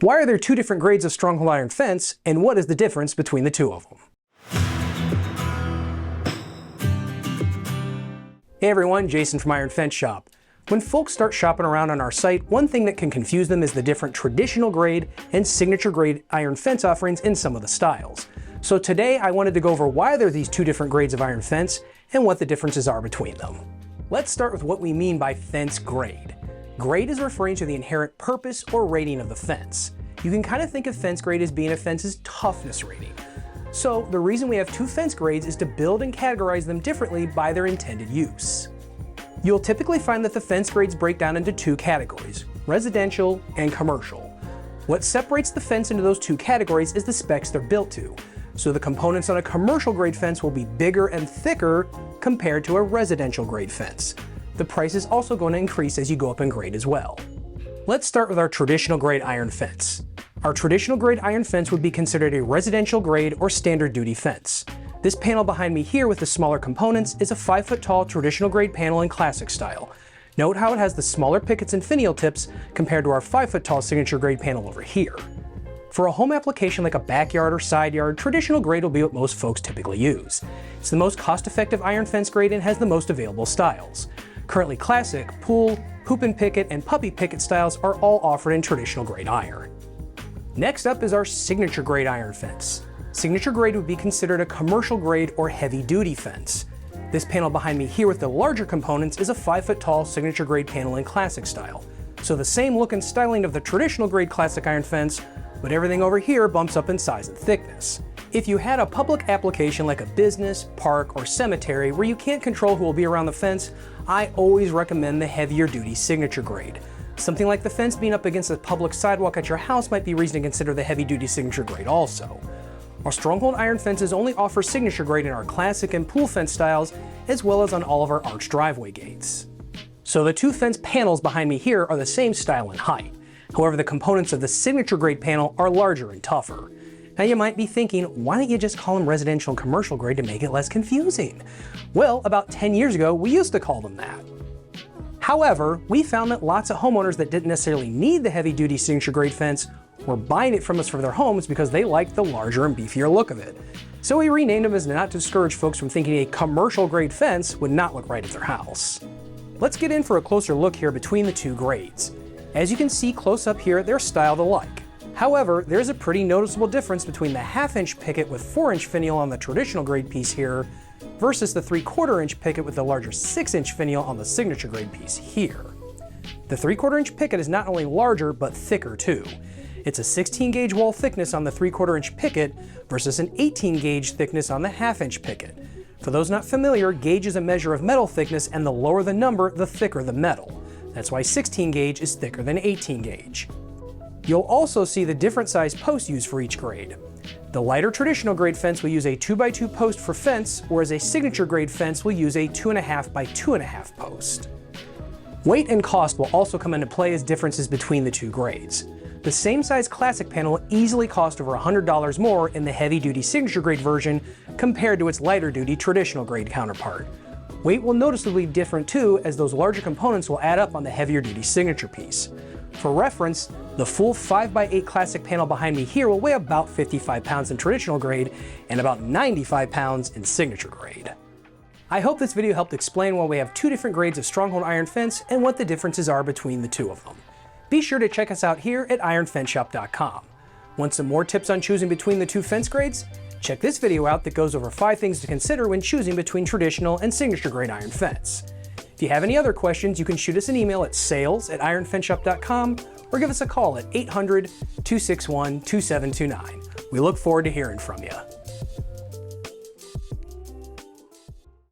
Why are there two different grades of stronghold iron fence, and what is the difference between the two of them? Hey everyone, Jason from Iron Fence Shop. When folks start shopping around on our site, one thing that can confuse them is the different traditional grade and signature grade iron fence offerings in some of the styles. So today I wanted to go over why there are these two different grades of iron fence and what the differences are between them. Let's start with what we mean by fence grade. Grade is referring to the inherent purpose or rating of the fence. You can kind of think of fence grade as being a fence's toughness rating. So the reason we have two fence grades is to build and categorize them differently by their intended use. You'll typically find that the fence grades break down into two categories, residential and commercial. What separates the fence into those two categories is the specs they're built to. So the components on a commercial grade fence will be bigger and thicker compared to a residential grade fence. The price is also going to increase as you go up in grade as well. Let's start with our traditional grade iron fence. Our traditional grade iron fence would be considered a residential grade or standard duty fence. This panel behind me here with the smaller components is a 5-foot tall traditional grade panel in classic style. Note how it has the smaller pickets and finial tips compared to our 5-foot tall signature grade panel over here. For a home application like a backyard or side yard, traditional grade will be what most folks typically use. It's the most cost-effective iron fence grade and has the most available styles. Currently classic, pool, hoop and picket, and puppy picket styles are all offered in traditional grade iron. Next up is our signature grade iron fence. Signature grade would be considered a commercial grade or heavy duty fence. This panel behind me here with the larger components is a 5-foot tall signature grade panel in classic style. So the same look and styling of the traditional grade classic iron fence, but everything over here bumps up in size and thickness. If you had a public application like a business, park, or cemetery where you can't control who will be around the fence, I always recommend the heavier duty signature grade. Something like the fence being up against a public sidewalk at your house might be reason to consider the heavy duty signature grade also. Our stronghold iron fences only offer signature grade in our classic and pool fence styles, as well as on all of our arched driveway gates. So the two fence panels behind me here are the same style and height. However, the components of the signature grade panel are larger and tougher. Now you might be thinking, why don't you just call them residential and commercial grade to make it less confusing? Well, about 10 years ago, we used to call them that. However, we found that lots of homeowners that didn't necessarily need the heavy duty signature grade fence were buying it from us for their homes because they liked the larger and beefier look of it. So we renamed them as not to discourage folks from thinking a commercial grade fence would not look right at their house. Let's get in for a closer look here between the two grades. As you can see close up here, they're styled alike. However, there's a pretty noticeable difference between the 1/2-inch picket with 4-inch finial on the traditional grade piece here versus the 3/4-inch picket with the larger 6-inch finial on the signature grade piece here. The 3/4-inch picket is not only larger, but thicker too. It's a 16 gauge wall thickness on the 3/4-inch picket versus an 18 gauge thickness on the 1/2-inch picket. For those not familiar, gauge is a measure of metal thickness, and the lower the number, the thicker the metal. That's why 16 gauge is thicker than 18 gauge. You'll also see the different size posts used for each grade. The lighter traditional grade fence will use a 2x2 post for fence, whereas a signature grade fence will use a 2.5 by 2.5 post. Weight and cost will also come into play as differences between the two grades. The same size classic panel will easily cost over $100 more in the heavy duty signature grade version compared to its lighter duty traditional grade counterpart. Weight will noticeably be different too, as those larger components will add up on the heavier duty signature piece. For reference, the full 5x8 classic panel behind me here will weigh about 55 pounds in traditional grade and about 95 pounds in signature grade. I hope this video helped explain why we have two different grades of stronghold iron fence and what the differences are between the two of them. Be sure to check us out here at ironfenceshop.com. Want some more tips on choosing between the two fence grades? Check this video out that goes over 5 things to consider when choosing between traditional and signature grade iron fence. If you have any other questions, you can shoot us an email at sales@ironfenceshop.com or give us a call at 800-261-2729. We look forward to hearing from you.